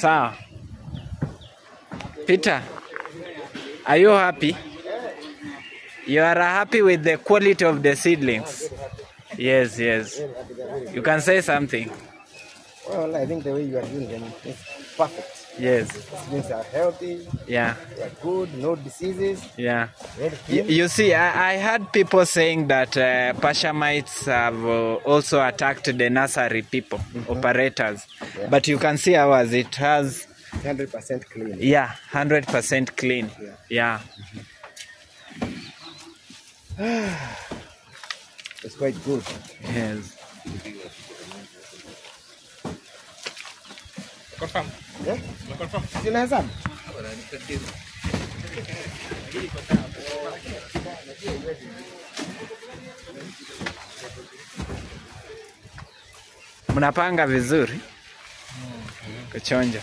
Sawa. Peter, are you happy? You are happy with the quality of the seedlings? Yes, yes. You can say something. Well, I think the way you are doing them is perfect. Yes. Seedlings are healthy. Yeah. They are good. No diseases. Yeah. Very clean. You see, I heard people saying that pasture mites have also attacked the nursery people, operators. Yeah. But you can see ours, it has... 100% clean. Yeah, 100% clean. Yeah. It's quite good. Yes. Confirm. Yeah? Confirm. Sinahesabu? Mnapanga vizuri kuchonja.